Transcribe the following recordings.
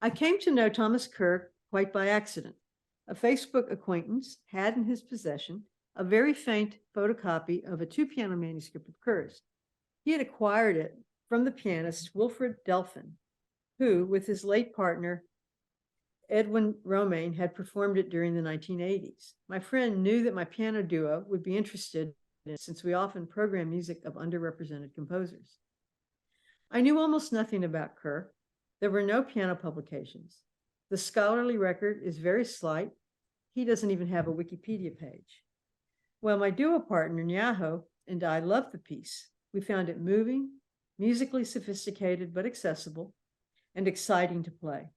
I came to know Thomas Kerr quite by accident. A Facebook acquaintance had in his possession a very faint photocopy of a two-piano manuscript of Kerr's. He had acquired it from the pianist Wilfred Delphin, who, with his late partner Edwin Romaine, had performed it during the 1980s. My friend knew that my piano duo would be interested in it, since we often program music of underrepresented composers. I knew almost nothing about Kerr. There were no piano publications. The scholarly record is very slight. He doesn't even have a Wikipedia page. Well, my duo partner, Nyaho, and I loved the piece. We found it moving, musically sophisticated but accessible, and exciting to play.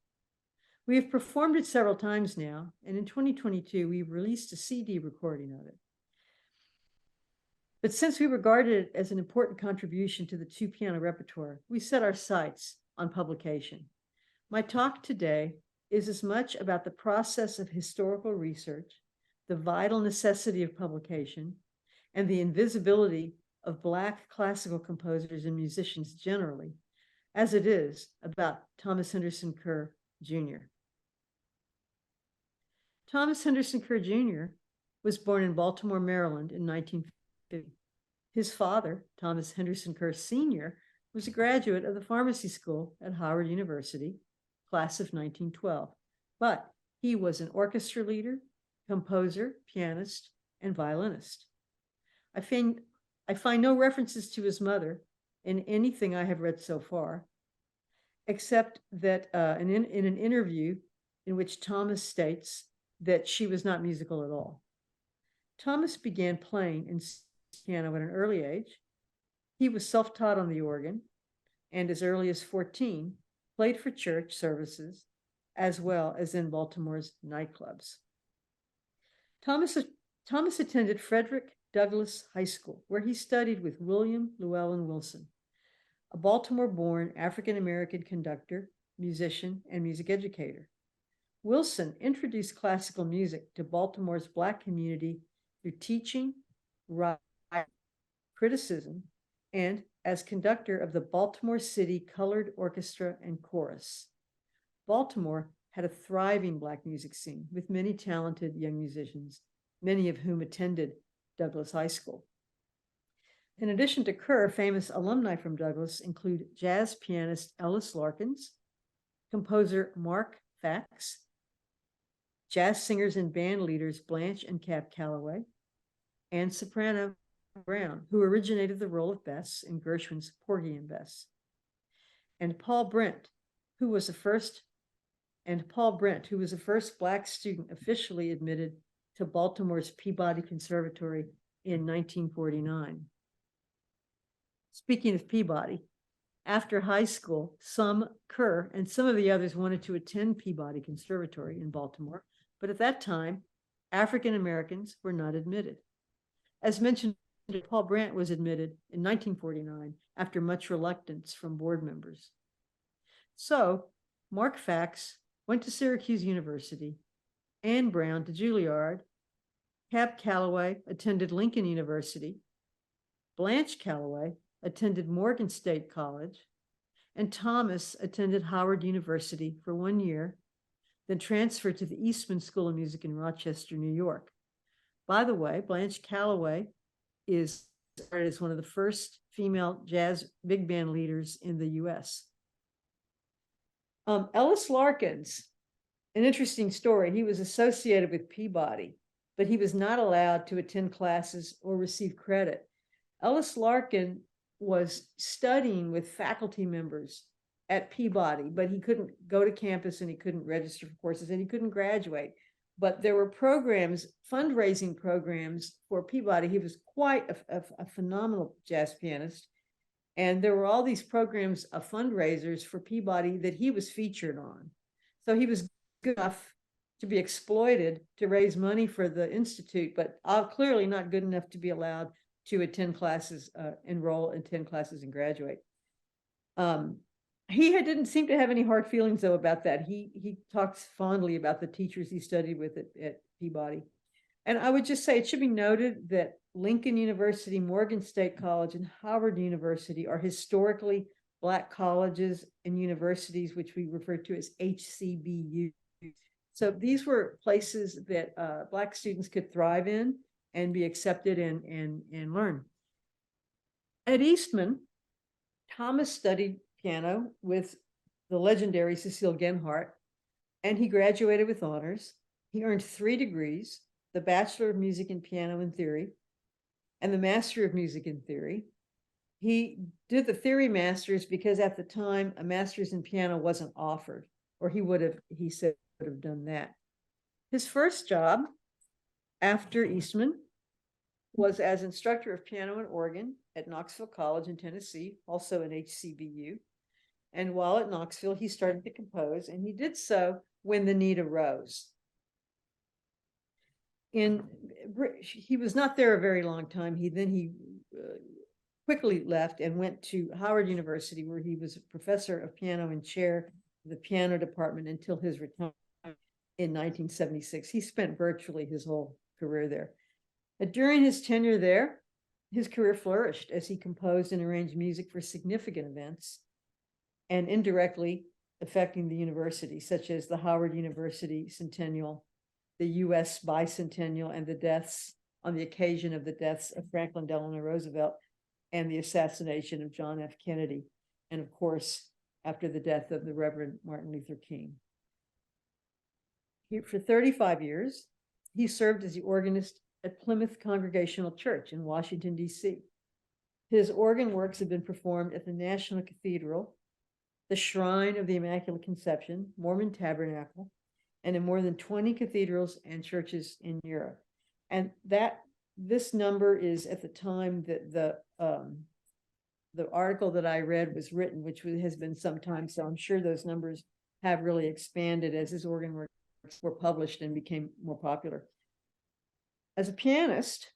We have performed it several times now, and in 2022, we released a CD recording of it. But since we regarded it as an important contribution to the two-piano repertoire, we set our sights on publication. My talk today is as much about the process of historical research, the vital necessity of publication, and the invisibility of Black classical composers and musicians generally, as it is about Thomas Henderson Kerr, Jr. Thomas Henderson Kerr, Jr. was born in Baltimore, Maryland in 1950. His father, Thomas Henderson Kerr, Sr., was a graduate of the pharmacy school at Howard University, class of 1912, but he was an orchestra leader, composer, pianist, and violinist. I find no references to his mother in anything I have read so far, except that in an interview in which Thomas states that she was not musical at all. Thomas began playing in piano at an early age. He was self-taught on the organ, and as early as 14, played for church services, as well as in Baltimore's nightclubs. Thomas attended Frederick Douglass High School, where he studied with William Llewellyn Wilson, a Baltimore-born African-American conductor, musician, and music educator. Wilson introduced classical music to Baltimore's Black community through teaching, writing, criticism, and as conductor of the Baltimore City Colored Orchestra and Chorus. Baltimore had a thriving Black music scene with many talented young musicians, many of whom attended Douglass High School. In addition to Kerr, famous alumni from Douglass include jazz pianist Ellis Larkins, composer Mark Fax, jazz singers and band leaders Blanche and Cap Calloway, and soprano Brown, who originated the role of Bess in Gershwin's Porgy and Bess, and Paul Brent, who was the first Black student officially admitted to Baltimore's Peabody Conservatory in 1949. Speaking of Peabody, after high school, Kerr and some of the others wanted to attend Peabody Conservatory in Baltimore, but at that time, African Americans were not admitted. As mentioned, Paul Brant was admitted in 1949 after much reluctance from board members. So Mark Fax went to Syracuse University, Anne Brown to Juilliard, Cap Calloway attended Lincoln University, Blanche Calloway attended Morgan State College, and Thomas attended Howard University for 1 year, then transferred to the Eastman School of Music in Rochester, New York. By the way, Blanche Calloway is one of the first female jazz big band leaders in the US. Ellis Larkins, an interesting story. He was associated with Peabody, but he was not allowed to attend classes or receive credit. Ellis Larkin was studying with faculty members at Peabody, but he couldn't go to campus and he couldn't register for courses and he couldn't graduate. But there were programs, fundraising programs for Peabody. He was quite a phenomenal jazz pianist. And there were all these programs of fundraisers for Peabody that he was featured on. So he was good enough to be exploited to raise money for the Institute, but clearly not good enough to be allowed to attend classes, enroll, attend classes, and graduate. He didn't seem to have any hard feelings, though, about that. He talks fondly about the teachers he studied with at Peabody. And I would just say it should be noted that Lincoln University, Morgan State College, and Howard University are historically Black colleges and universities, which we refer to as HCBU. So these were places that Black students could thrive in and be accepted and learn. At Eastman, Thomas studied piano with the legendary Cecile Genhardt, and he graduated with honors. He earned 3 degrees, the Bachelor of Music in Piano and Theory, and the Master of Music in Theory. He did the theory masters because at the time a master's in piano wasn't offered, or he said would have done that. His first job after Eastman was as instructor of piano and organ at Knoxville College in Tennessee, also an HCBU. And while at Knoxville, he started to compose, and he did so when the need arose. He was not there a very long time. He quickly left and went to Howard University, where he was a professor of piano and chair of the piano department until his retirement in 1976. He spent virtually his whole career there. During his tenure there, his career flourished as he composed and arranged music for significant events and indirectly affecting the university, such as the Howard University Centennial, the U.S. Bicentennial, and the deaths on the occasion of the deaths of Franklin Delano Roosevelt and the assassination of John F. Kennedy, and of course, after the death of the Reverend Martin Luther King. For 35 years, he served as the organist at Plymouth Congregational Church in Washington, D.C. His organ works have been performed at the National Cathedral, the Shrine of the Immaculate Conception, Mormon Tabernacle, and in more than 20 cathedrals and churches in Europe. And this number is at the time that the article that I read was written, which has been some time. So I'm sure those numbers have really expanded as his organ works were published and became more popular. As a pianist,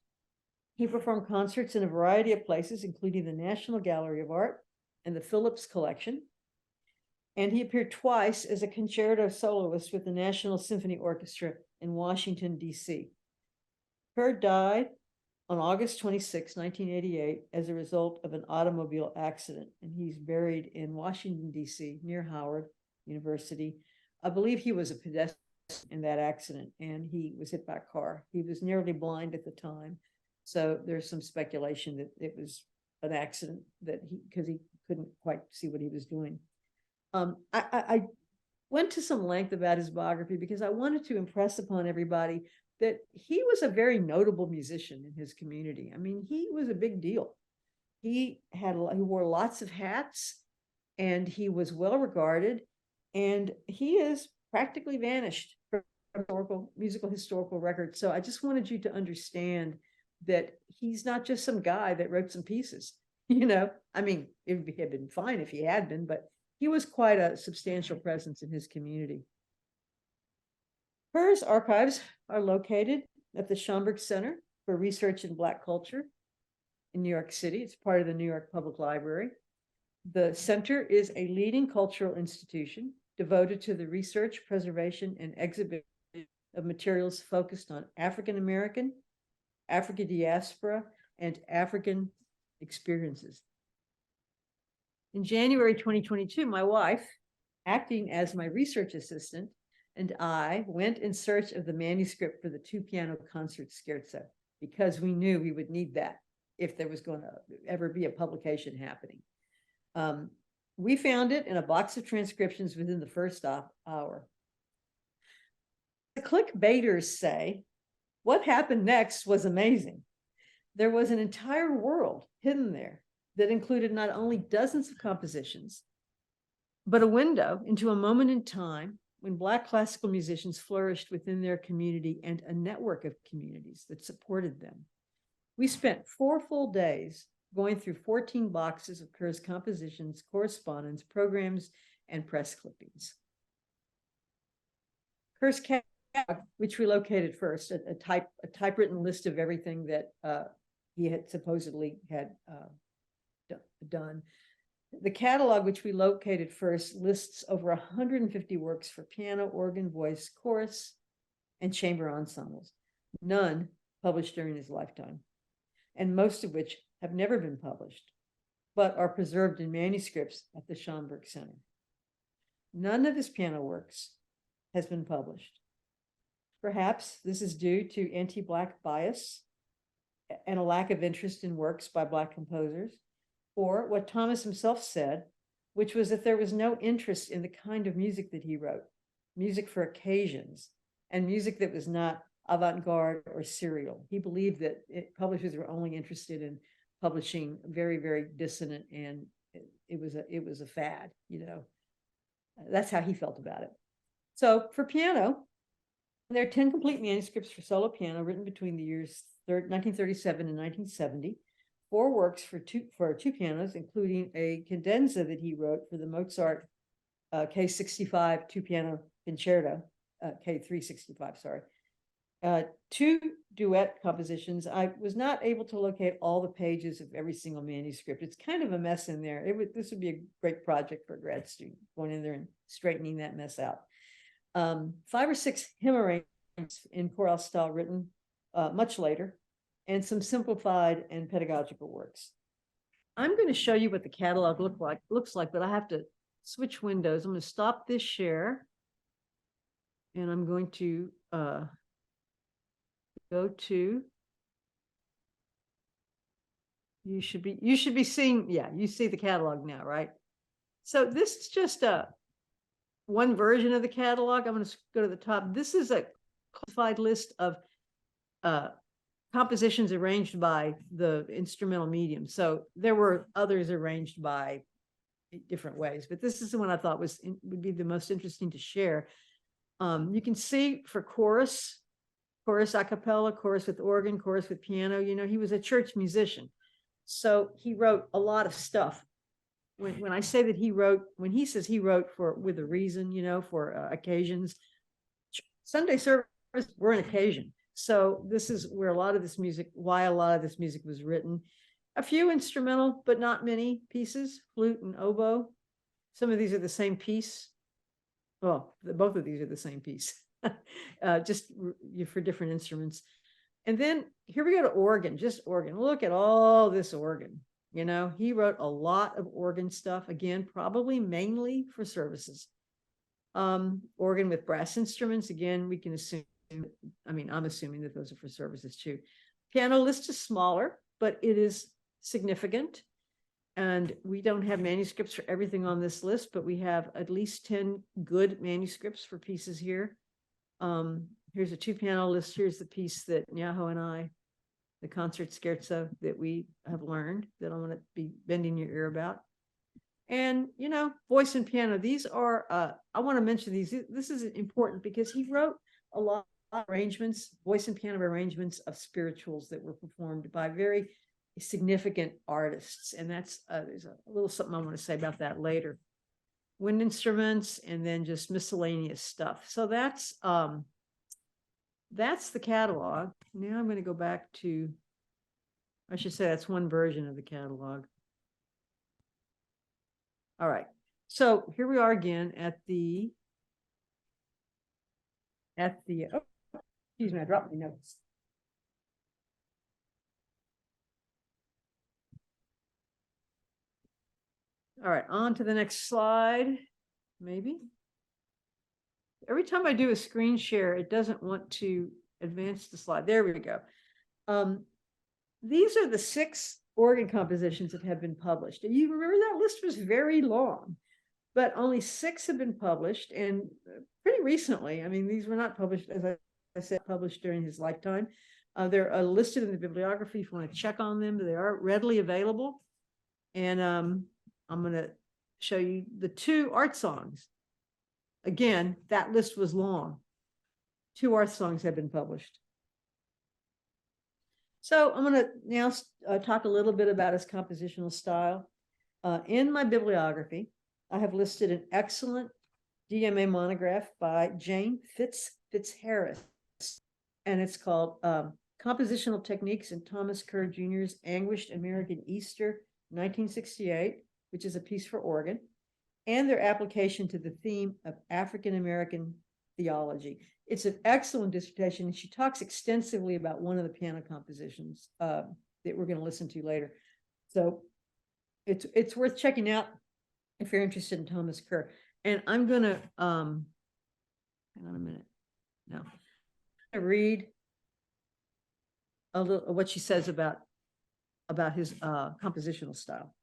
he performed concerts in a variety of places, including the National Gallery of Art and the Phillips Collection. And he appeared twice as a concerto soloist with the National Symphony Orchestra in Washington, D.C. Kerr died on August 26, 1988, as a result of an automobile accident. And he's buried in Washington, D.C., near Howard University. I believe he was a pedestrian in that accident, and he was hit by a car. He was nearly blind at the time. So there's some speculation that it was an accident because he couldn't quite see what he was doing. I went to some length about his biography because I wanted to impress upon everybody that he was a very notable musician in his community. I mean, he was a big deal. He wore lots of hats, and he was well regarded, and he is practically vanished from musical historical records. So I just wanted you to understand that he's not just some guy that wrote some pieces. I mean, it would have been fine if he had been, but he was quite a substantial presence in his community. Kerr's archives are located at the Schomburg Center for Research in Black Culture in New York City. It's part of the New York Public Library. The center is a leading cultural institution devoted to the research, preservation, and exhibition of materials focused on African American, African diaspora, and African experiences. In January 2022, my wife, acting as my research assistant, and I went in search of the manuscript for the 2-piano concert scherzo, because we knew we would need that if there was going to ever be a publication happening. We found it in a box of transcriptions within the first hour. The clickbaiters say, what happened next was amazing. There was an entire world hidden there that included not only dozens of compositions, but a window into a moment in time when Black classical musicians flourished within their community and a network of communities that supported them. We spent 4 full days going through 14 boxes of Kerr's compositions, correspondence, programs, and press clippings. Kerr's catalog, which we located first, a typewritten list of everything that he had supposedly had done. The catalog, which we located first, lists over 150 works for piano, organ, voice, chorus, and chamber ensembles, none published during his lifetime, and most of which have never been published. but are preserved in manuscripts at the Schomburg Center. None of his piano works has been published. Perhaps this is due to anti-Black bias and a lack of interest in works by Black composers, or what Thomas himself said, which was that there was no interest in the kind of music that he wrote, music for occasions, and music that was not avant-garde or serial. He believed that publishers were only interested in publishing very, very dissonant, and it was a fad, you know. That's how he felt about it. So for piano, there are 10 complete manuscripts for solo piano written between the years 1937 and 1970. 4 works for two pianos, including a cadenza that he wrote for the Mozart K65 two-piano concerto, K365, sorry. 2 duet compositions. I was not able to locate all the pages of every single manuscript. It's kind of a mess in there. This would be a great project for a grad student, going in there and straightening that mess out. 5 or 6 hymn arrangements in chorale style written much later, and some simplified and pedagogical works. I'm going to show you what the catalog looks like, but I have to switch windows. I'm going to stop this share, and I'm going to go to. You should be seeing, yeah, you see the catalog now, right? So this is just one version of the catalog. I'm going to go to the top. This is a classified list of compositions arranged by the instrumental medium. So there were others arranged by different ways, but this is the one I thought would be the most interesting to share. You can see for chorus a cappella, chorus with organ, chorus with piano. You know, he was a church musician, so he wrote a lot of stuff. When I say that when he says he wrote with a reason, you know, for occasions, Sunday service were an occasion. So this is where why a lot of this music was written. A few instrumental, but not many pieces, flute and oboe. Some of these are the same piece. Well, both of these are the same piece, just for different instruments. And then here we go to organ, just organ. Look at all this organ. You know, he wrote a lot of organ stuff, again, probably mainly for services. Organ with brass instruments, again, we can assume, I'm assuming that those are for services too. Piano list is smaller, but it is significant. And we don't have manuscripts for everything on this list, but we have at least 10 good manuscripts for pieces here. Here's a 2-piano list. Here's the piece that Nyaho and I, the concert scherzo that we have learned, that I'm going to be bending your ear about. And, you know, voice and piano, these are, I want to mention these. This is important because he wrote a lot of arrangements, voice and piano arrangements of spirituals that were performed by very significant artists. And that's, there's a little something I want to say about that later. Wind instruments, and then just miscellaneous stuff. So that's the catalog. Now I'm going to go back to, I should say that's one version of the catalog. All right, so here we are again at the, oh, excuse me, I dropped my notes. All right, on to the next slide, maybe. Every time I do a screen share, it doesn't want to advance the slide. There we go. These are the 6 organ compositions that have been published. And you remember that list was very long, but only 6 have been published, and pretty recently. I mean, these were not published, as I said, published during his lifetime. They're listed in the bibliography if you want to check on them. They are readily available. And I'm going to show you the 2 art songs. Again, that list was long. 2 art songs have been published. So I'm going to now talk a little bit about his compositional style. In my bibliography, I have listed an excellent DMA monograph by Jane Fitzharris, and it's called Compositional Techniques in Thomas Kerr Jr.'s Anguished American Easter, 1968, which is a piece for organ, and their application to the theme of African American theology. It's an excellent dissertation, and she talks extensively about one of the piano compositions that we're going to listen to later. So it's worth checking out if you're interested in Thomas Kerr. And I'm gonna hang on a minute. No, I'm gonna read a little what she says about his compositional style.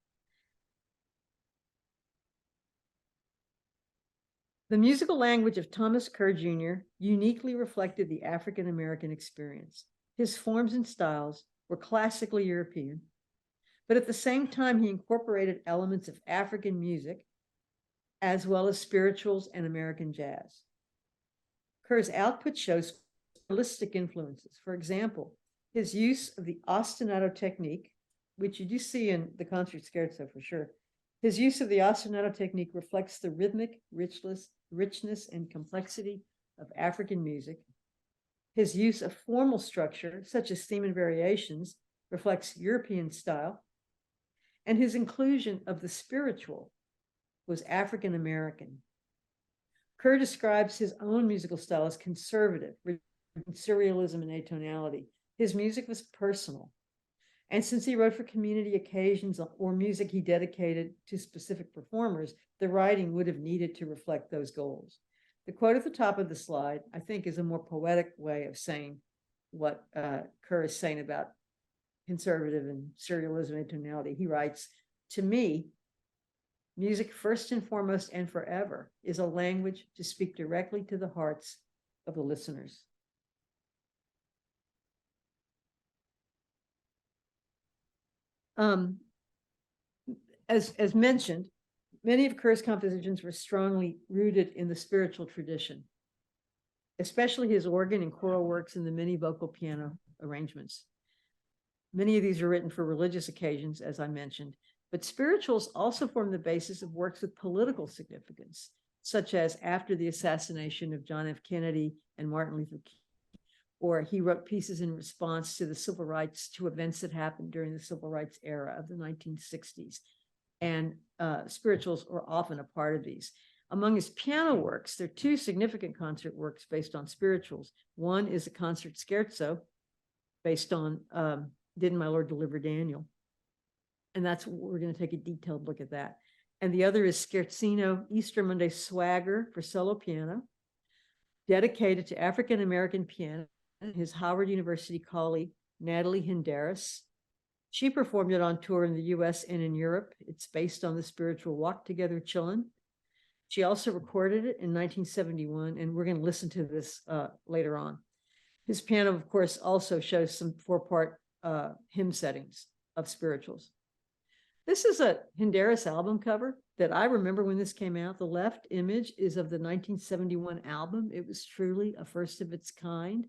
The musical language of Thomas Kerr Jr. uniquely reflected the African American experience. His forms and styles were classically European, but at the same time, he incorporated elements of African music as well as spirituals and American jazz. Kerr's output shows stylistic influences. For example, his use of the ostinato technique, which you do see in the concert scherzo for sure. His use of the ostinato technique reflects the rhythmic richness and complexity of African music. His use of formal structure, such as theme and variations, reflects European style. And his inclusion of the spiritual was African American. Kerr describes his own musical style as conservative, surrealism and atonality. His music was personal. And since he wrote for community occasions or music he dedicated to specific performers, the writing would have needed to reflect those goals. The quote at the top of the slide, I think, is a more poetic way of saying what Kerr is saying about conservative and surrealism and tonality. He writes, "To me, music first and foremost and forever is a language to speak directly to the hearts of the listeners." As mentioned, many of Kerr's compositions were strongly rooted in the spiritual tradition, especially his organ and choral works and the many vocal piano arrangements. Many of these are written for religious occasions, as I mentioned, but spirituals also form the basis of works with political significance, such as after the assassination of John F. Kennedy and Martin Luther King, or he wrote pieces in response to the civil rights, to events that happened during the civil rights era of the 1960s. And spirituals were often a part of these. Among his piano works, there are two significant concert works based on spirituals. One is a concert scherzo based on Didn't My Lord Deliver Daniel? And that's we're going to take a detailed look at that. And the other is Scherzino Easter Monday Swagger for solo piano, dedicated to African American pianist, his Howard University colleague, Natalie Henderson. She performed it on tour in the US and in Europe. It's based on the spiritual Walk Together Chillin'. She also recorded it in 1971, and we're going to listen to this later on. His piano, of course, also shows some four-part hymn settings of spirituals. This is a Henderson album cover that I remember when this came out. The left image is of the 1971 album. It was truly a first of its kind.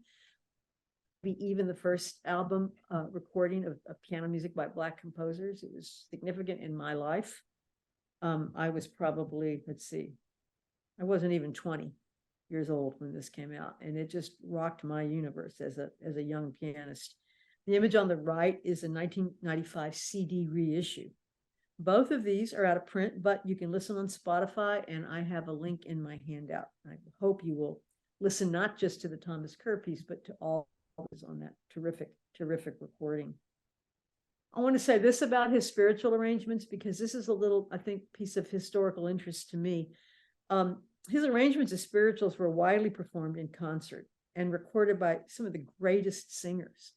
Even the first album recording of piano music by Black composers. It was significant in my life. I was probably, I wasn't even 20 years old when this came out, and it just rocked my universe as a young pianist. The image on the right is a 1995 CD reissue. Both of these are out of print, but you can listen on Spotify, and I have a link in my handout. I hope you will listen not just to the Thomas Kerr piece, but to all on that terrific recording. I want to say this about his spiritual arrangements, because this is a little, I think, piece of historical interest to me. His arrangements of spirituals were widely performed in concert and recorded by some of the greatest singers: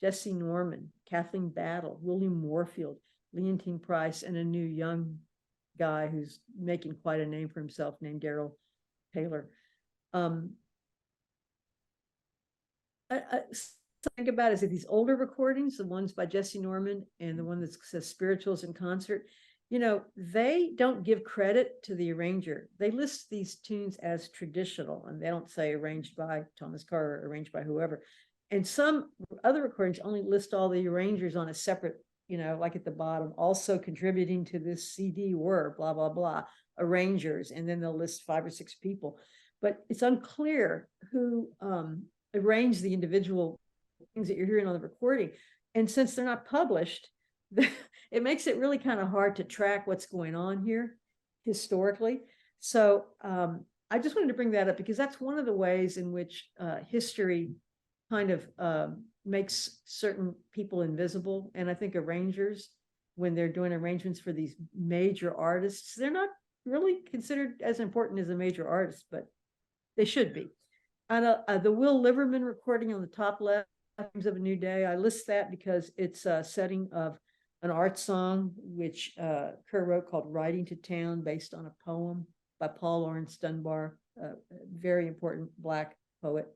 Jesse Norman, Kathleen Battle, William Warfield, Leontine Price, and a new young guy who's making quite a name for himself named Daryl Taylor. Think about is that these older recordings, the ones by Jesse Norman and the one that says spirituals in concert, they don't give credit to the arranger. They list these tunes as traditional, and they don't say arranged by Thomas Kerr or arranged by whoever. And some other recordings only list all the arrangers on a separate, like at the bottom, also contributing to this CD were blah, blah, blah, arrangers. And then they'll list 5 or 6 people. But it's unclear who arranged the individual things that you're hearing on the recording. And since they're not published, it makes it really kind of hard to track what's going on here historically. So I just wanted to bring that up because that's one of the ways in which history kind of makes certain people invisible. And I think arrangers when they're doing arrangements for these major artists. They're not really considered as important as a major artist, but they should be. And the Will Liverman recording on the top left, Times of a New Day, I list that because it's a setting of an art song, which Kerr wrote called Riding to Town, based on a poem by Paul Laurence Dunbar, a very important Black poet.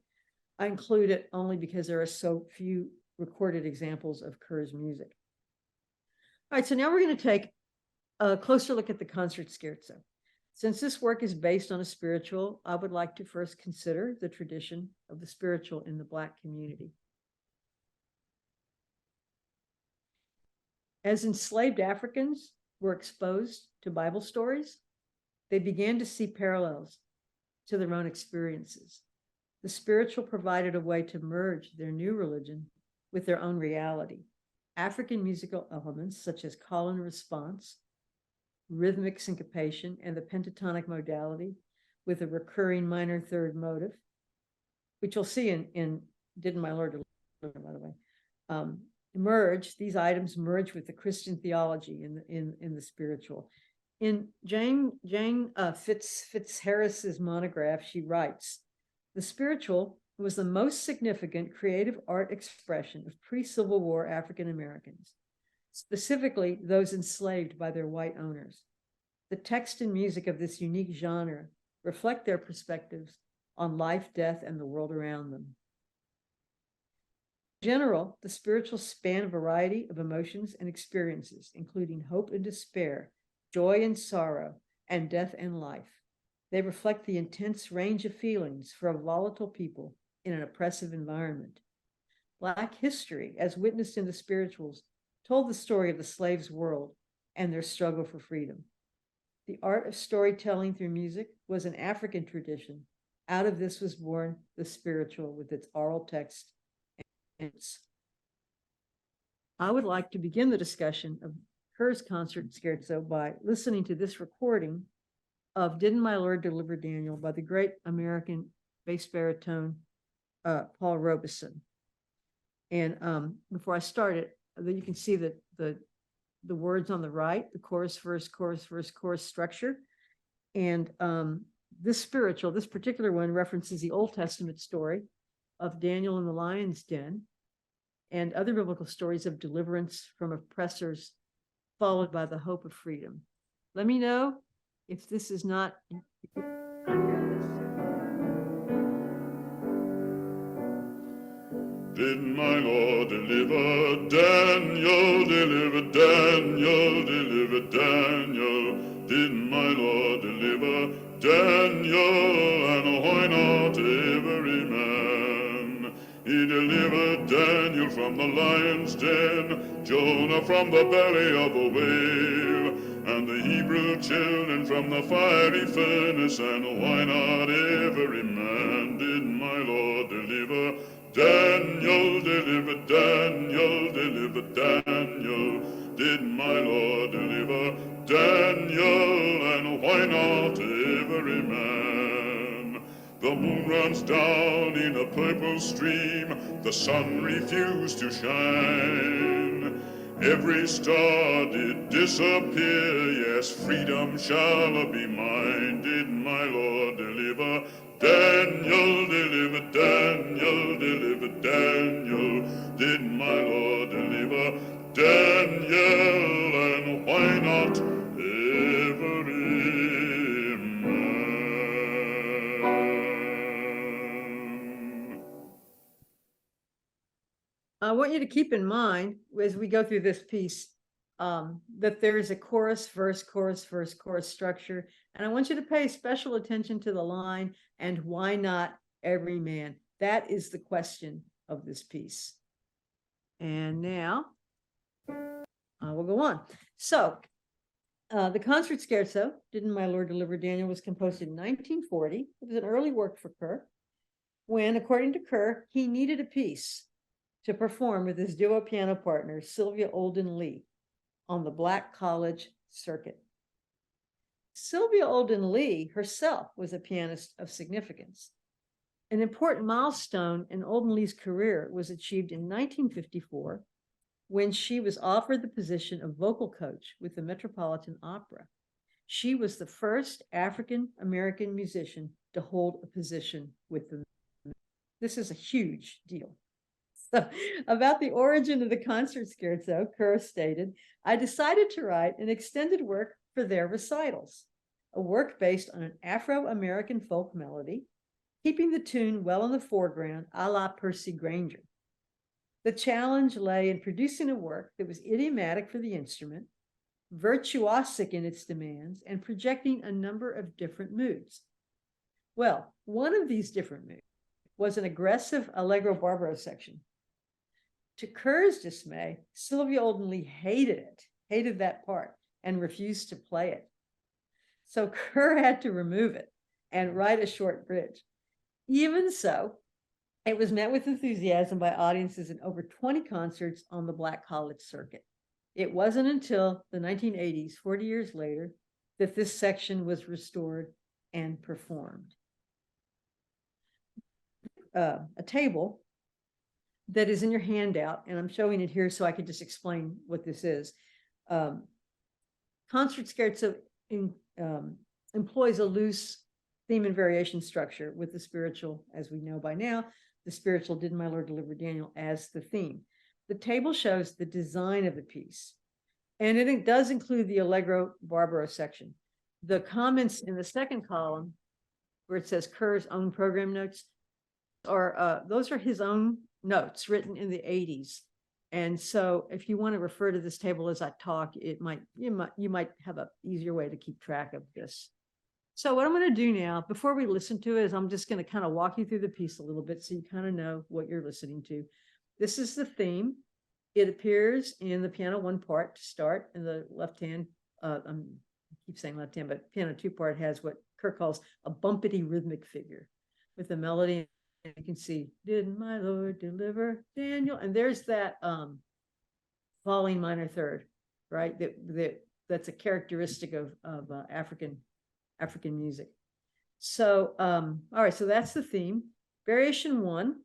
I include it only because there are so few recorded examples of Kerr's music. All right, so now we're going to take a closer look at the concert scherzo. Since this work is based on a spiritual, I would like to first consider the tradition of the spiritual in the Black community. As enslaved Africans were exposed to Bible stories, they began to see parallels to their own experiences. The spiritual provided a way to merge their new religion with their own reality. African musical elements such as call and response, rhythmic syncopation, and the pentatonic modality with a recurring minor third motive, which you'll see in Didn't My Lord Deliver, by the way, these items merge with the Christian theology in the spiritual. In Jane Fitzharris's monograph, she writes, the spiritual was the most significant creative art expression of pre-Civil War African Americans, specifically those enslaved by their white owners. The text and music of this unique genre reflect their perspectives on life, death, and the world around them. In general, the spiritual span a variety of emotions and experiences, including hope and despair, joy and sorrow, and death and life. They reflect the intense range of feelings for a volatile people in an oppressive environment. Black history, as witnessed in the spirituals, told the story of the slaves' world and their struggle for freedom. The art of storytelling through music was an African tradition. Out of this was born the spiritual with its oral text and its. I would like to begin the discussion of Kerr's concert scherzo by listening to this recording of Didn't My Lord Deliver Daniel by the great American bass baritone Paul Robeson. And before I start it, you can see that the words on the right, the chorus, verse, chorus structure. And this particular one references the Old Testament story of Daniel in the lion's den and other biblical stories of deliverance from oppressors, followed by the hope of freedom. Let me know if this is not. Did my Lord deliver Daniel, deliver Daniel, deliver Daniel? Did my Lord deliver Daniel, and why not every man? He delivered Daniel from the lion's den, Jonah from the belly of a whale, and the Hebrew children from the fiery furnace, and why not every man? Did my Lord deliver Daniel, deliver Daniel, deliver Daniel? Did my Lord deliver Daniel, and why not every man? The moon runs down in a purple stream, the sun refused to shine. Every star did disappear, yes, freedom shall be mine. Did my Lord deliver Daniel, deliver Daniel, deliver Daniel? Did my Lord deliver Daniel, and why not every man? I want you to keep in mind as we go through this piece that there is a chorus, verse, chorus structure. And I want you to pay special attention to the line, and why not every man? That is the question of this piece. And now I will go on. So the concert scherzo, Didn't My Lord Deliver Daniel, was composed in 1940. It was an early work for Kerr, when, according to Kerr, he needed a piece to perform with his duo piano partner, Sylvia Olden Lee, on the Black College circuit. Sylvia Olden Lee herself was a pianist of significance. An important milestone in Olden Lee's career was achieved in 1954 when she was offered the position of vocal coach with the Metropolitan Opera. She was the first African-American musician to hold a position with them. This is a huge deal. So, about the origin of the concert scherzo, Kerr stated, I decided to write an extended work for their recitals, a work based on an Afro-American folk melody, keeping the tune well in the foreground, a la Percy Grainger. The challenge lay in producing a work that was idiomatic for the instrument, virtuosic in its demands, and projecting a number of different moods. Well, one of these different moods was an aggressive allegro barbaro section. To Kerr's dismay, Sylvia Oldenlee hated that part, and refused to play it. So Kerr had to remove it and write a short bridge. Even so, it was met with enthusiasm by audiences in over 20 concerts on the Black College circuit. It wasn't until the 1980s, 40 years later, that this section was restored and performed. A table that is in your handout, and I'm showing it here so I could just explain what this is. Concert scherzo employs a loose theme and variation structure with the spiritual, as we know by now, the spiritual Did My Lord Deliver Daniel as the theme. The table shows the design of the piece, and it does include the allegro barbaro section. The comments in the second column, where it says Kerr's own program notes, those are his own notes written in the 80s. And so if you want to refer to this table as I talk, you might have an easier way to keep track of this. So what I'm going to do now, before we listen to it, is I'm just going to kind of walk you through the piece a little bit so you kind of know what you're listening to. This is the theme. It appears in the piano 1 part to start, in the left hand. I keep saying left hand, but piano 2 part has what Kerr calls a bumpity rhythmic figure with the melody. You can see, did my Lord deliver Daniel? And there's that falling minor third, right? That's a characteristic of African music. So, all right, so that's the theme. Variation 1,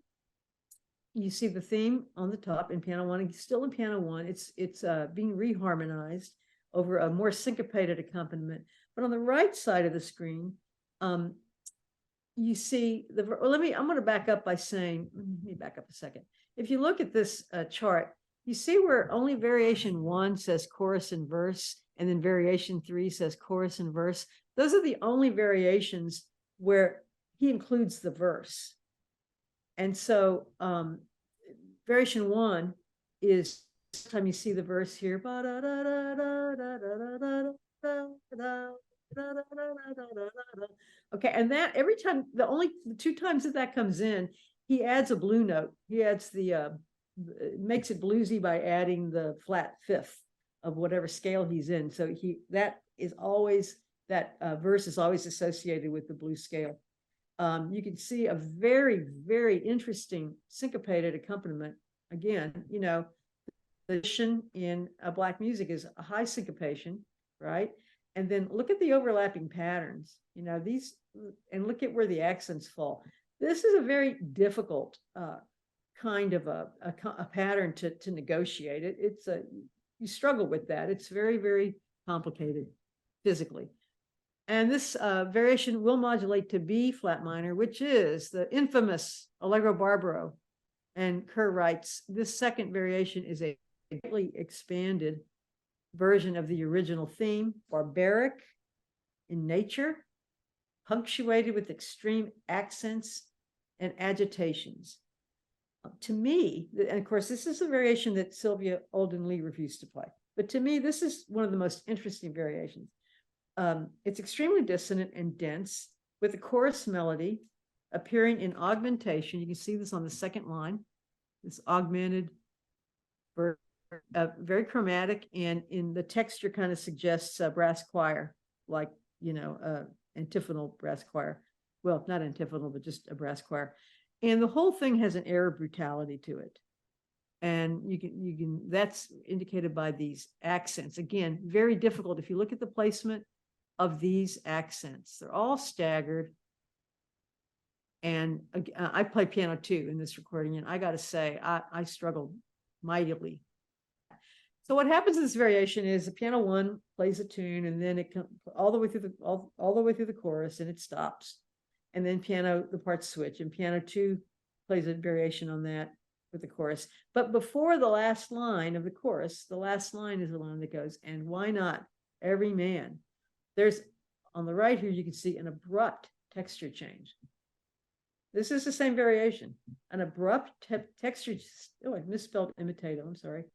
you see the theme on the top in piano 1, still in piano 1. It's being reharmonized over a more syncopated accompaniment. But on the right side of the screen, you see I'm going to back up by saying, let me back up a second. If you look at this chart, you see where only variation 1 says chorus and verse, and then variation 3 says chorus and verse. Those are the only variations where he includes the verse. And so variation 1 is, time you see the verse here. Okay, and that every time, the 2 times that comes in, he adds a blue note. He adds makes it bluesy by adding the flat fifth of whatever scale he's in. So that verse is always associated with the blues scale. You can see a very, very interesting syncopated accompaniment. Again, the tradition in Black music is a high syncopation, right? And then look at the overlapping patterns, these, and look at where the accents fall. This is a very difficult kind of a pattern to negotiate. You struggle with that. It's very, very complicated physically. And this variation will modulate to B flat minor, which is the infamous allegro barbaro. And Kerr writes, this second variation is a greatly expanded version of the original theme, barbaric in nature, punctuated with extreme accents and agitations. To me, and of course, this is a variation that Sylvia Oldenlee refused to play, but to me, this is one of the most interesting variations. It's extremely dissonant and dense, with the chorus melody appearing in augmentation. You can see this on the second line, this augmented verse. Very chromatic, and in the texture kind of suggests a brass choir, like, antiphonal brass choir. Well, not antiphonal, but just a brass choir. And the whole thing has an air of brutality to it. And that's indicated by these accents. Again, very difficult. If you look at the placement of these accents, they're all staggered. And I play piano too in this recording, and I got to say, I struggled mightily So what happens in this variation is the piano one plays a tune, and then it comes all the way through all the way through the chorus, and it stops. And then the parts switch, and piano two plays a variation on that with the chorus. But before the last line of the chorus, the last line is the line that goes, and why not every man? There's on the right here, you can see an abrupt texture change. This is the same variation, an abrupt texture. Oh, I misspelled imitative. I'm sorry.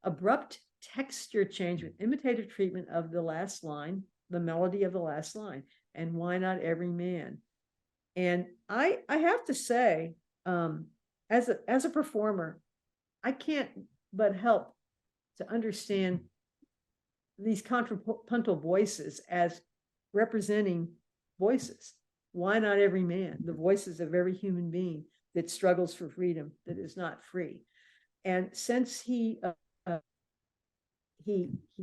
Abrupt texture change with imitative treatment of the last line, the melody of the last line, and why not every man? And I have to say, as a performer, I can't but help to understand these contrapuntal voices as representing voices. Why not every man? The voices of every human being that struggles for freedom, that is not free. And since he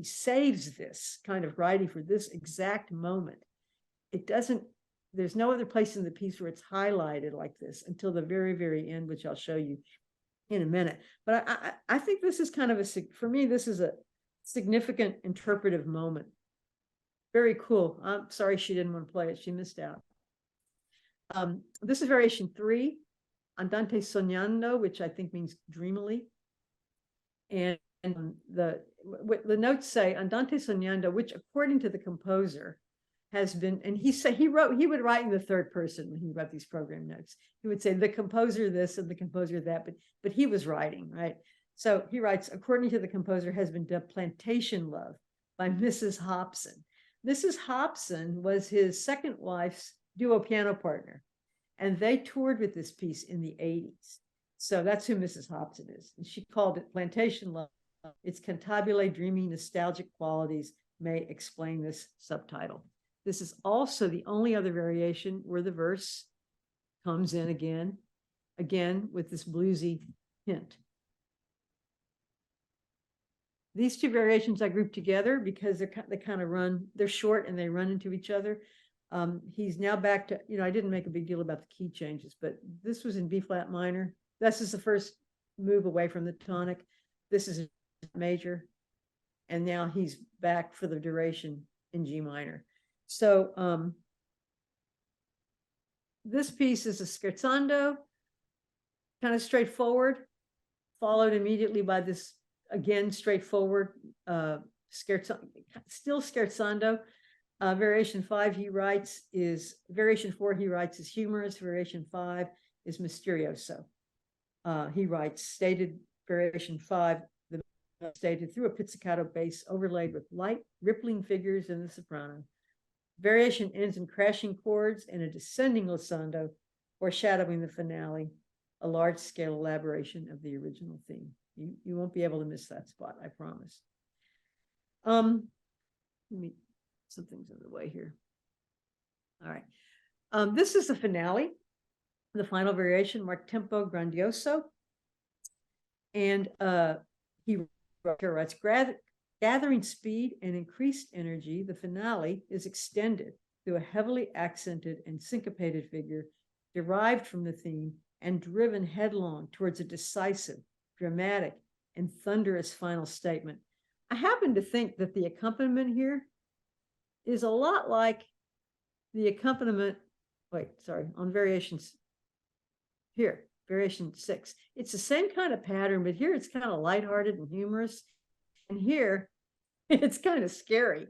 saves this kind of writing for this exact moment, it doesn't, there's no other place in the piece where it's highlighted like this until the very, very end, which I'll show you in a minute. But I think this is kind of for me, this is a significant interpretive moment. Very cool. I'm sorry she didn't want to play it. She missed out. This is variation 3, Andante sognando, which I think means dreamily. And the notes say Andante sognando, which according to the composer has been, and he would write in the third person when he wrote these program notes. He would say the composer this and the composer that, but he was writing, right? So he writes, according to the composer, has been dubbed Plantation Love by Mrs. Hobson. Mrs. Hobson was his second wife's duo piano partner, and they toured with this piece in the 80s. So that's who Mrs. Hobson is. And she called it Plantation Love. Its cantabile, dreamy, nostalgic qualities may explain this subtitle. This is also the only other variation where the verse comes in again with this bluesy hint. These two variations I grouped together because they kind of run, they're short and they run into each other. He's now back to, I didn't make a big deal about the key changes, but this was in B flat minor. This is the first move away from the tonic. This is major. And now he's back for the duration in G minor. So this piece is a scherzando, kind of straightforward, followed immediately by this, again, straightforward scherzando, still scherzando. Variation 5 he writes is, variation 4 he writes is humorous, variation 5 is mysterioso. He writes stated variation 5, the stated through a pizzicato bass overlaid with light rippling figures in the soprano. Variation ends in crashing chords and a descending glissando, foreshadowing the finale, a large-scale elaboration of the original theme. You won't be able to miss that spot, I promise. Let me, something's in the way here. All right. This is the finale, the final variation, marked tempo grandioso. And he writes, gathering speed and increased energy, the finale is extended through a heavily accented and syncopated figure derived from the theme and driven headlong towards a decisive, dramatic, and thunderous final statement. I happen to think that the accompaniment here is a lot like the accompaniment, on variations here, variation 6. It's the same kind of pattern, but here it's kind of lighthearted and humorous. And here it's kind of scary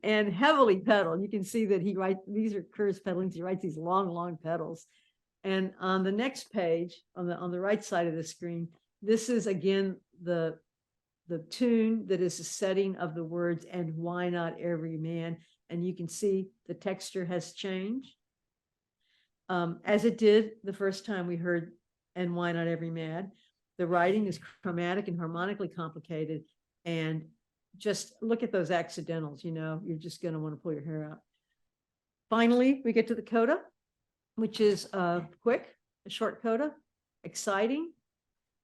and heavily pedaled. You can see that he writes, these are Kerr's pedalings. He writes these long, long pedals. And on the next page, on the right side of the screen, this is again the tune that is the setting of the words, and why not every man. And you can see the texture has changed. As it did the first time we heard and why not every man. The writing is chromatic and harmonically complicated. And just look at those accidentals, you're just going to want to pull your hair out. Finally, we get to the coda, which is quick, a short coda, exciting,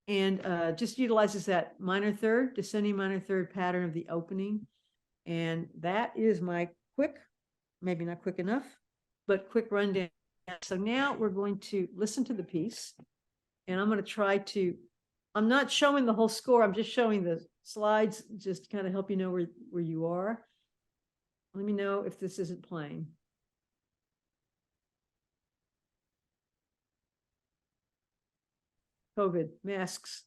and just utilizes that minor third, descending minor third pattern of the opening. And that is my quick, maybe not quick enough, but quick rundown. So now we're going to listen to the piece, and I'm going to try to I'm not showing the whole score. I'm just showing the slides, just to kind of help you know where you are. Let me know if this isn't playing. COVID, masks.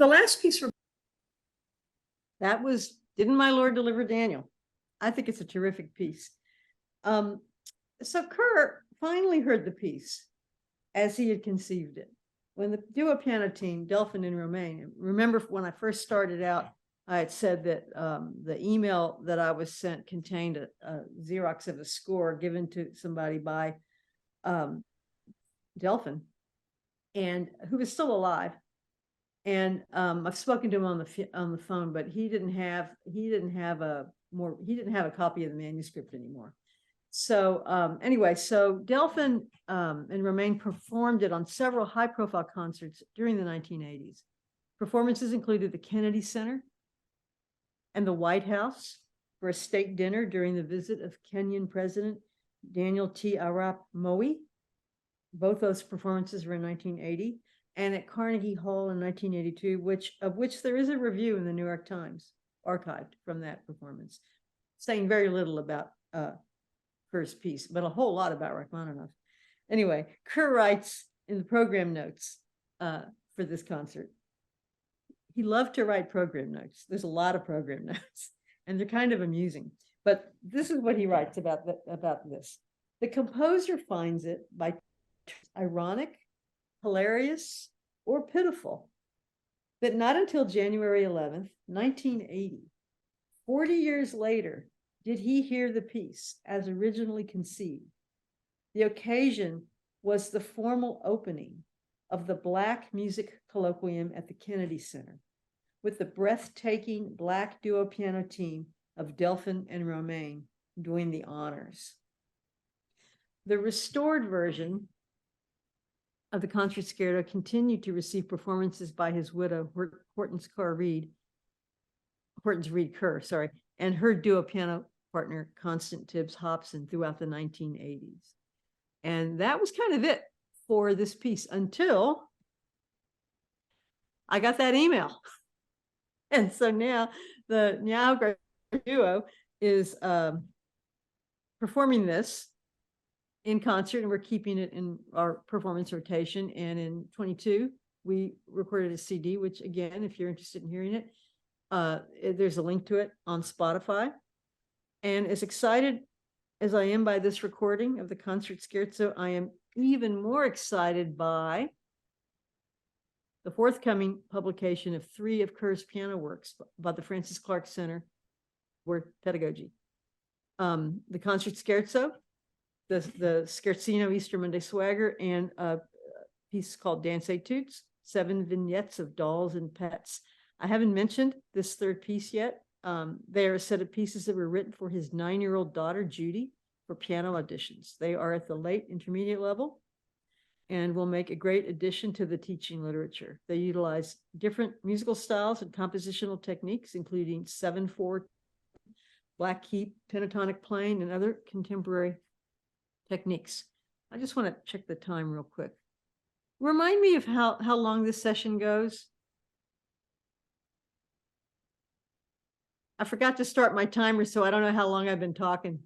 the last piece for That was Didn't My Lord Deliver Daniel? I think it's a terrific piece. So Kerr finally heard the piece as he had conceived it. When the duo piano team, Delphin and Romain, remember when I first started out, I had said that the email that I was sent contained a Xerox of a score given to somebody by Delphin, and who was still alive. And I've spoken to him on the phone, but he didn't have a copy of the manuscript anymore. So anyway, so Delphin and Romain performed it on several high-profile concerts during the 1980s. Performances included the Kennedy Center and the White House for a state dinner during the visit of Kenyan President Daniel T. Arap Moi. Both those performances were in 1980, and at Carnegie Hall in 1982, of which there is a review in the New York Times, archived from that performance, saying very little about Kerr's piece, but a whole lot about Rachmaninoff. Anyway, Kerr writes in the program notes for this concert. He loved to write program notes. There's a lot of program notes, and they're kind of amusing. But this is what he writes about this. The composer finds it by ironic, hilarious, or pitiful that not until January 11th, 1980, 40 years later, did he hear the piece as originally conceived. The occasion was the formal opening of the Black Music Colloquium at the Kennedy Center, with the breathtaking Black duo piano team of Delphin and Romain doing the honors. The restored version of the Concerto continued to receive performances by his widow, Hortense Reed Kerr, and her duo piano partner, Constance Tibbs Hobson, throughout the 1980s. And that was kind of it for this piece until I got that email. And so now the Niagara duo is performing this in concert, and we're keeping it in our performance rotation. And in 22, we recorded a CD, which again, if you're interested in hearing it, there's a link to it on Spotify. And as excited as I am by this recording of the concert scherzo, I am even more excited by the forthcoming publication of 3 of Kerr's piano works by the Francis Clark Center for Pedagogy. The concert scherzo, the Scherzino Easter Monday Swagger, and a piece called Dance Etudes, 7 vignettes of dolls and pets. I haven't mentioned this third piece yet. They are a set of pieces that were written for his 9-year-old daughter, Judy, for piano auditions. They are at the late intermediate level and will make a great addition to the teaching literature. They utilize different musical styles and compositional techniques, including 7/4, black key, pentatonic playing, and other contemporary techniques. I just want to check the time real quick. Remind me of how long this session goes. I forgot to start my timer, so I don't know how long I've been talking.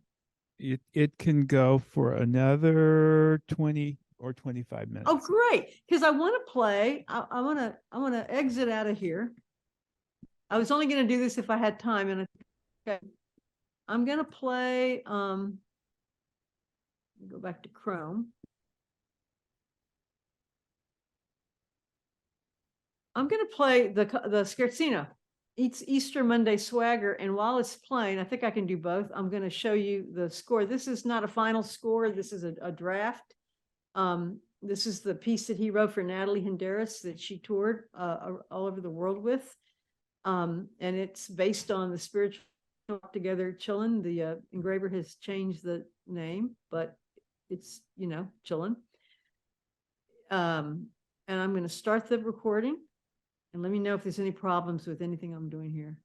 It can go for another 20 or 25 minutes. Oh, great! Because I want to play. I want to exit out of here. I was only going to do this if I had time, and okay, I'm going to play. Go back to Chrome. I'm going to play the Scherzino. It's Easter Monday Swagger, and while it's playing, I think I can do both. I'm going to show you the score. This is not a final score. This is a draft. This is the piece that he wrote for Natalie Henderson that she toured all over the world with. And it's based on the Spiritual Together Chillin. The engraver has changed the name, but it's, Chillin. And I'm going to start the recording. And let me know if there's any problems with anything I'm doing here.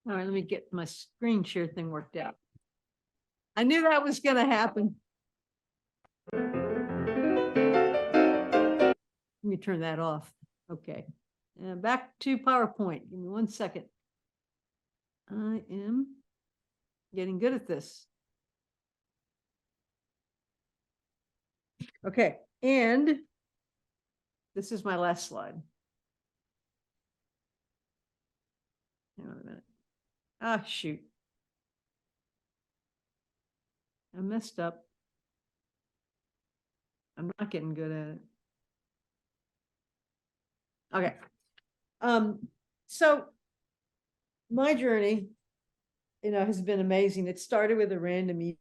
All right, let me get my screen share thing worked out. I knew that was going to happen. Let me turn that off. Okay. And back to PowerPoint. Give me 1 second. I am getting good at this. Okay. And this is my last slide. Hang on a minute. Ah, shoot. I messed up. I'm not getting good at it. Okay. So my journey, has been amazing. It started with a random meeting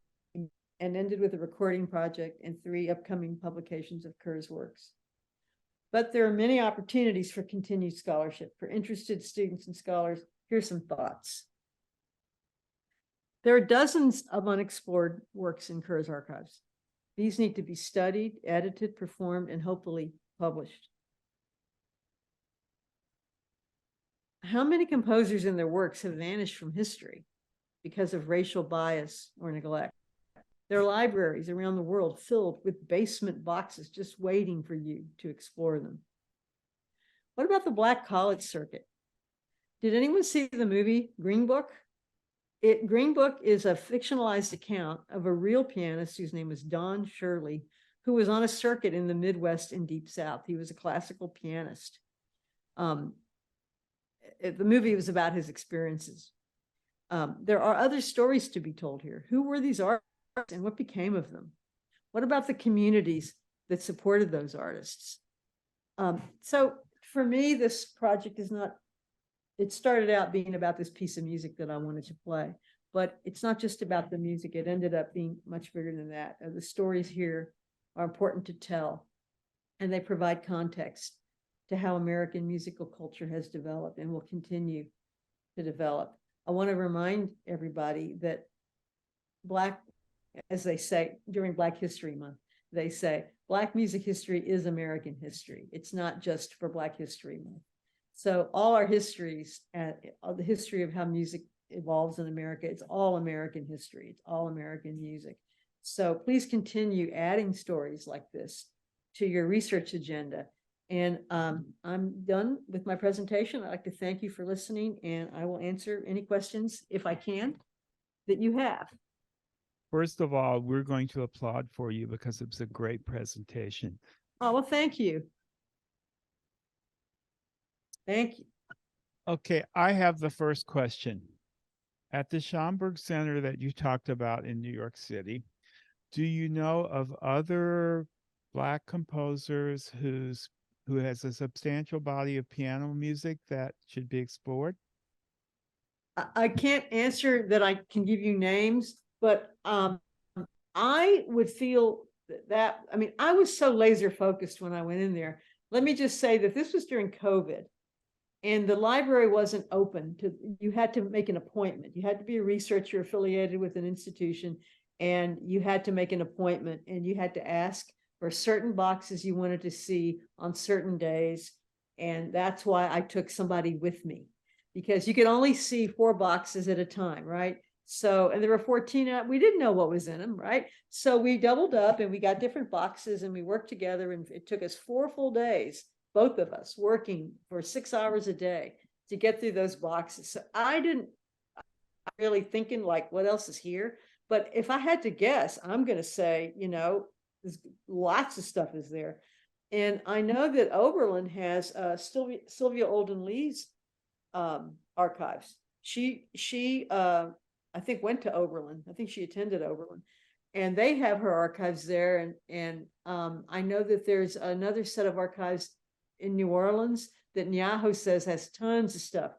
and ended with a recording project and 3 upcoming publications of Kerr's works. But there are many opportunities for continued scholarship. For interested students and scholars, here's some thoughts. There are dozens of unexplored works in Kerr's archives. These need to be studied, edited, performed, and hopefully published. How many composers and their works have vanished from history because of racial bias or neglect? There are libraries around the world filled with basement boxes just waiting for you to explore them. What about the Black College circuit? Did anyone see the movie Green Book? Green Book is a fictionalized account of a real pianist whose name was Don Shirley, who was on a circuit in the Midwest and Deep South. He was a classical pianist. The movie was about his experiences. There are other stories to be told here. Who were these artists and what became of them? What about the communities that supported those artists? So for me, this project is not, it started out being about this piece of music that I wanted to play, but it's not just about the music. It ended up being much bigger than that. The stories here are important to tell, and they provide context to how American musical culture has developed and will continue to develop. I want to remind everybody that as they say during Black History Month, they say Black music history is American history. It's not just for Black History Month. So all our histories, the history of how music evolves in America, it's all American history. It's all American music. So please continue adding stories like this to your research agenda. And I'm done with my presentation. I'd like to thank you for listening, and I will answer any questions, if I can, that you have. First of all, we're going to applaud for you because it was a great presentation. Oh, well, thank you. Thank you. Okay, I have the first question. At the Schomburg Center that you talked about in New York City, do you know of other Black composers who has a substantial body of piano music that should be explored? I can't answer that I can give you names, but I would feel that, I mean, I was so laser focused when I went in there. Let me just say that this was during COVID and the library wasn't open you had to make an appointment. You had to be a researcher affiliated with an institution, and you had to make an appointment, and you had to ask for certain boxes you wanted to see on certain days. And that's why I took somebody with me, because you could only see 4 boxes at a time, right? So, and there were 14 out, we didn't know what was in them, right? So we doubled up and we got different boxes and we worked together, and it took us 4 full days, both of us working for 6 hours a day to get through those boxes. So I didn't really thinking like, what else is here? But if I had to guess, I'm going to say, there's lots of stuff is there. And I know that Oberlin has Sylvia Olden Lee's archives. She I think went to Oberlin. I think she attended Oberlin, and they have her archives there. And I know that there's another set of archives in New Orleans that Nyaho says has tons of stuff,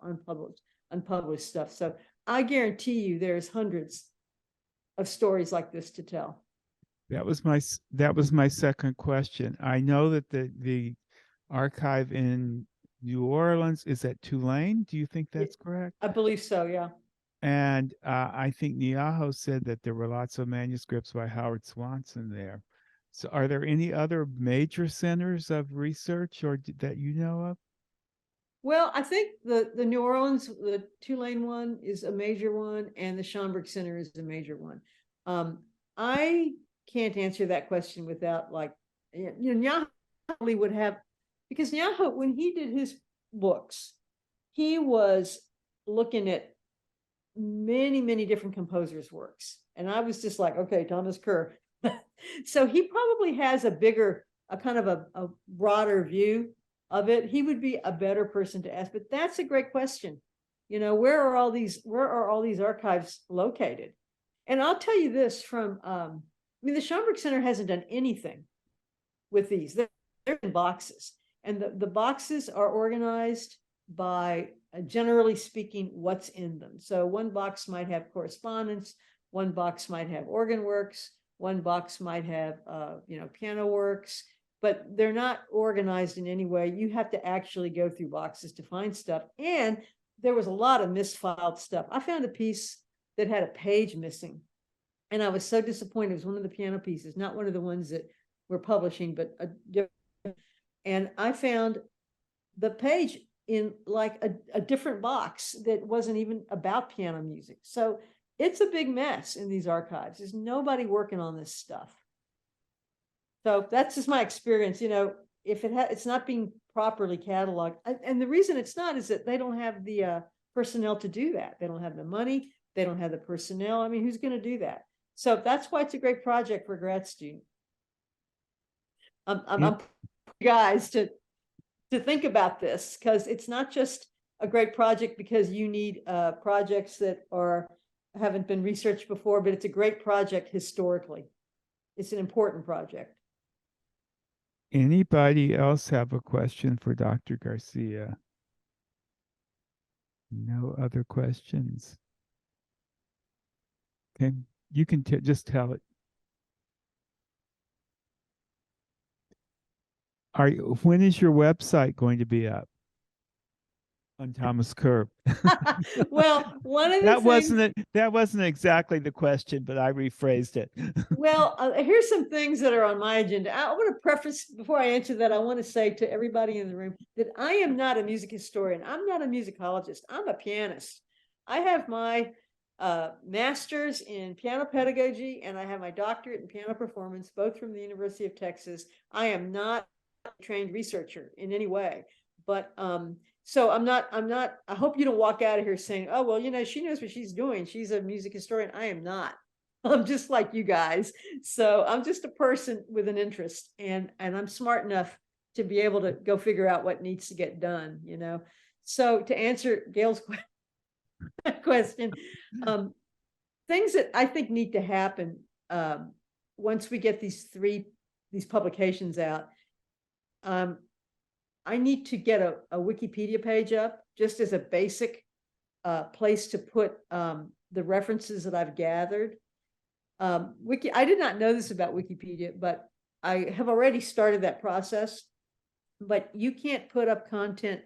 unpublished stuff. So I guarantee you there's hundreds of stories like this to tell. That was my second question. I know that the archive in New Orleans is at Tulane. Do you think that's correct? I believe so, yeah. And I think Nyaho said that there were lots of manuscripts by Howard Swanson there. So are there any other major centers of research that you know of? Well, I think the New Orleans, the Tulane one is a major one, and the Schomburg Center is a major one. I can't answer that question without like, Nyahu probably would have, because Nyahu, when he did his books, he was looking at many, many different composers' works. And I was just like, okay, Thomas Kerr. So he probably has a kind of a broader view of it. He would be a better person to ask, but that's a great question. Where are all these archives located? And I'll tell you this the Schomburg Center hasn't done anything with these. They're in boxes, and the boxes are organized by, generally speaking, what's in them. So one box might have correspondence, one box might have organ works, one box might have piano works, but they're not organized in any way. You have to actually go through boxes to find stuff. And there was a lot of misfiled stuff. I found a piece that had a page missing, and I was so disappointed. It was one of the piano pieces, not one of the ones that we're publishing, but and I found the page in like a different box that wasn't even about piano music. So it's a big mess in these archives. There's nobody working on this stuff. So that's just my experience. If it's not being properly cataloged, and the reason it's not is that they don't have the personnel to do that. They don't have the money. They don't have the personnel. I mean, who's going to do that? So that's why it's a great project for a grad student. I'm guys to think about this, because it's not just a great project because you need projects that haven't been researched before, but it's a great project historically. It's an important project. Anybody else have a question for Dr. Garcia? No other questions. Okay, you can just tell it. When is your website going to be up on Thomas Kerr? Well, one of the that wasn't exactly the question, but I rephrased it. Well, here's some things that are on my agenda. I want to preface, before I answer that, I want to say to everybody in the room that I am not a music historian. I'm not a musicologist. I'm a pianist. I have my master's in piano pedagogy, and I have my doctorate in piano performance, both from the University of Texas. I am not a trained researcher in any way, but so I'm not, I hope you don't walk out of here saying, oh, well, she knows what she's doing. She's a music historian. I am not. I'm just like you guys. So I'm just a person with an interest, and I'm smart enough to be able to go figure out what needs to get done, So to answer Gail's question, things that I think need to happen once we get these publications out. I need to get a Wikipedia page up just as a basic place to put the references that I've gathered. I did not know this about Wikipedia, but I have already started that process. But you can't put up content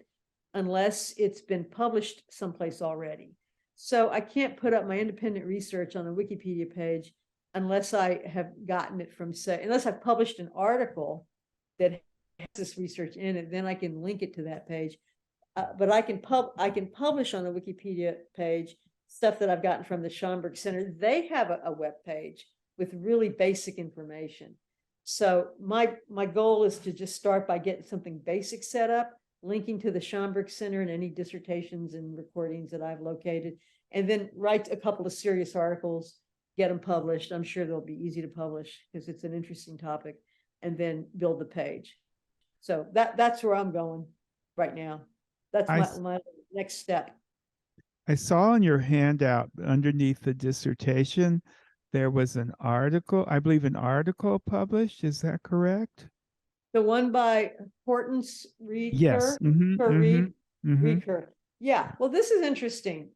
unless it's been published someplace already. So I can't put up my independent research on a Wikipedia page unless I have gotten it from, unless I've published an article that has this research in it, then I can link it to that page. But I can publish on the Wikipedia page stuff that I've gotten from the Schomburg Center. They have a web page with really basic information. So my goal is to just start by getting something basic set up, linking to the Schomburg Center and any dissertations and recordings that I've located, and then write a couple of serious articles, get them published. I'm sure they'll be easy to publish because it's an interesting topic, and then build the page. So that's where I'm going right now. That's my next step. I saw in your handout underneath the dissertation, there was an article, I believe an article published. Is that correct? The one by Hortense Reed. Yes. Reed Kerr. Yeah. Well, this is interesting.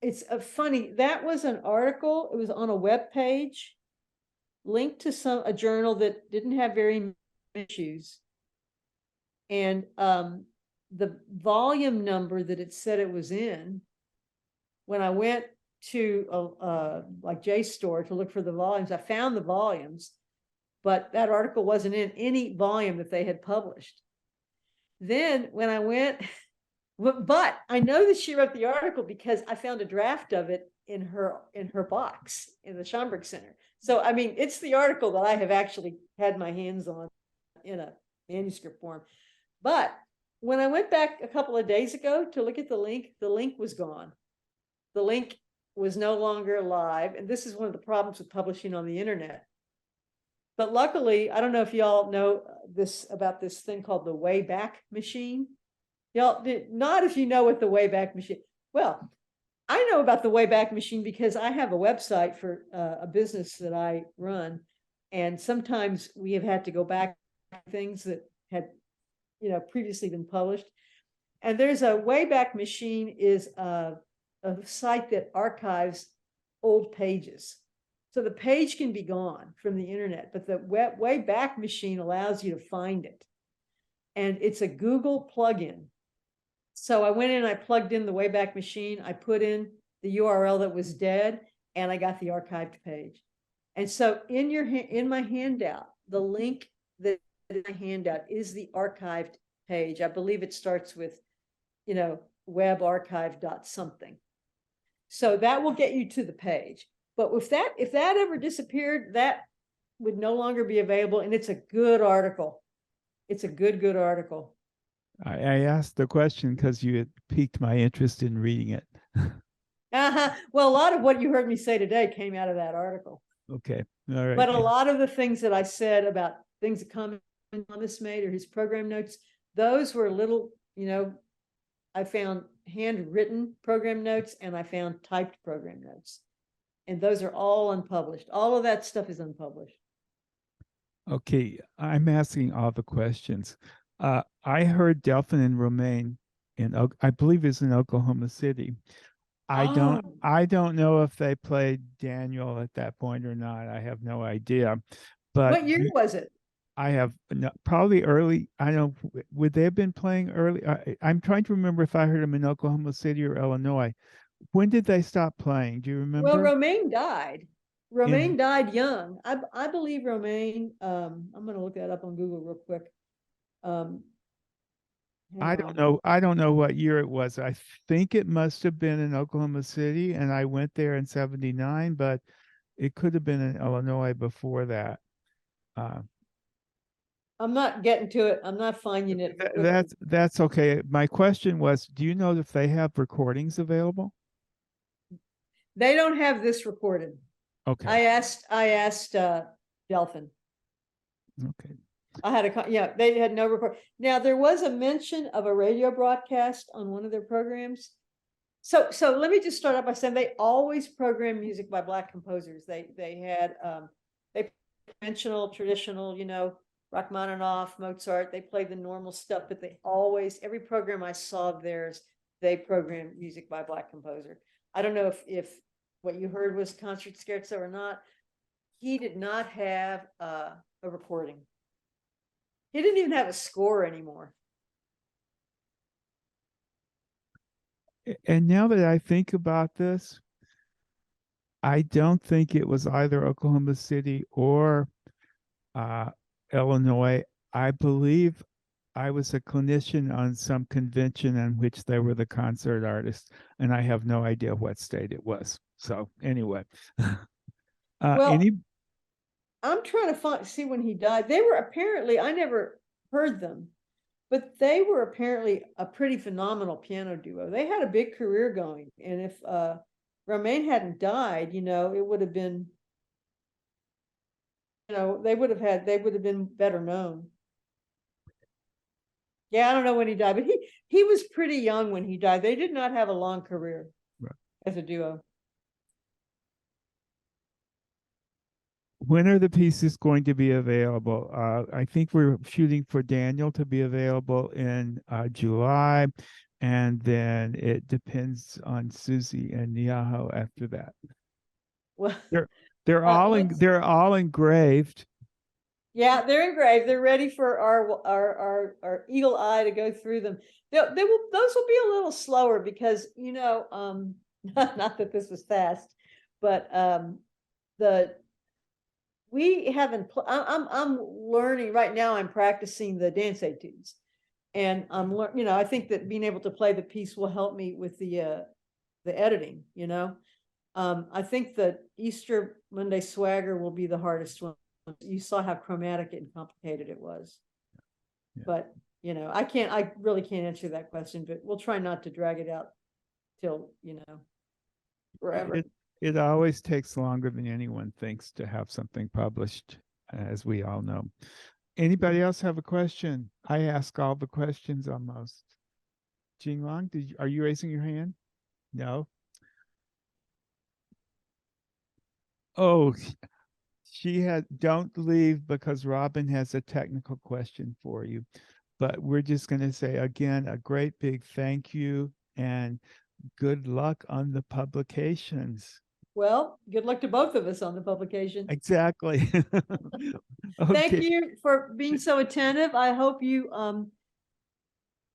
It's funny. That was an article. It was on a web page linked to a journal that didn't have very many issues. And the volume number that it said it was in, when I went to like JSTOR to look for the volumes, I found the volumes, but that article wasn't in any volume that they had published. then when I went, but I know that she wrote the article because I found a draft of it in her box in the Schomburg Center. So I mean, it's the article that I have actually had my hands on in a manuscript form. But when I went back a couple of days ago to look at the link was gone. The link was no longer live, and this is one of the problems with publishing on the internet. But luckily, I don't know if y'all know this about this thing called the Wayback Machine. Y'all, not if you know what the Wayback Machine. Well, I know about the Wayback Machine because I have a website for a business that I run, and sometimes we have had to go back to things that had, previously been published. And there's a Wayback Machine is a site that archives old pages. So the page can be gone from the internet, but the Wayback Machine allows you to find it. And it's a Google plugin. So I went in, I plugged in the Wayback Machine, I put in the URL that was dead, and I got the archived page. And so in my handout, the link that in my handout is the archived page. I believe it starts with, web archive dot something. So that will get you to the page. But if that ever disappeared, that would no longer be available. And it's a good article. It's a good article. I asked the question because you had piqued my interest in reading it. Well, a lot of what you heard me say today came out of that article. Okay. All right. But a lot of the things that I said about things that Thomas made or his program notes, those were little, I found handwritten program notes and I found typed program notes. And those are all unpublished. All of that stuff is unpublished. Okay, I'm asking all the questions. I heard Delphin and Romaine I believe it's in Oklahoma City. I don't know if they played Daniel at that point or not. I have no idea. But what year was it? I have probably early. I don't. Would they have been playing early? I'm trying to remember if I heard them in Oklahoma City or Illinois. When did they stop playing? Do you remember? Well, Romaine died. Romaine died young. I believe Romaine. I'm going to look that up on Google real quick. I don't know. I don't know what year it was. I think it must have been in Oklahoma City, and I went there in '79, but it could have been in Illinois before that. I'm not getting to it. I'm not finding it. That's okay. My question was, do you know if they have recordings available? They don't have this recorded. Okay. I asked Delphin. Okay. They had no record. Now there was a mention of a radio broadcast on one of their programs. So let me just start out by saying they always program music by Black composers. They had conventional, traditional, Rachmaninoff, Mozart. They played the normal stuff, but every program I saw of theirs, they programmed music by Black composer. I don't know if what you heard was concert scherzo or not. He did not have a recording. He didn't even have a score anymore. And now that I think about this, I don't think it was either Oklahoma City or Illinois. I believe I was a clinician on some convention in which they were the concert artists, and I have no idea what state it was. So anyway, I'm trying to see when he died. They were apparently, I never heard them, but they were apparently a pretty phenomenal piano duo. They had a big career going. And if Romaine hadn't died, it would have been, they would have been better known. Yeah, I don't know when he died, but he was pretty young when he died. They did not have a long career as a duo. When are the pieces going to be available? I think we're shooting for Daniel to be available in July, and then it depends on Susie and Niaho after that. Well, they're all engraved. Yeah, they're engraved. They're ready for our eagle eye to go through them. Those will be a little slower because not that this was fast, but we haven't. I'm learning right now. I'm practicing the dance etudes, And I think that being able to play the piece will help me with the editing, I think that Easter Monday Swagger will be the hardest one. You saw how chromatic and complicated it was. Yeah. But, I really can't answer that question, but we'll try not to drag it out till, forever. It always takes longer than anyone thinks to have something published, as we all know. Anybody else have a question? I ask all the questions almost. Jinglong, are you raising your hand? No. Oh, don't leave, because Robin has a technical question for you. But we're just going to say again, a great big thank you and good luck on the publications. Well, good luck to both of us on the publication. Exactly. Thank Okay. you for being so attentive. I hope you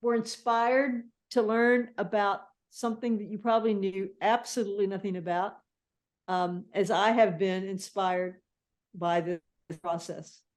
were inspired to learn about something that you probably knew absolutely nothing about, as I have been inspired by this process.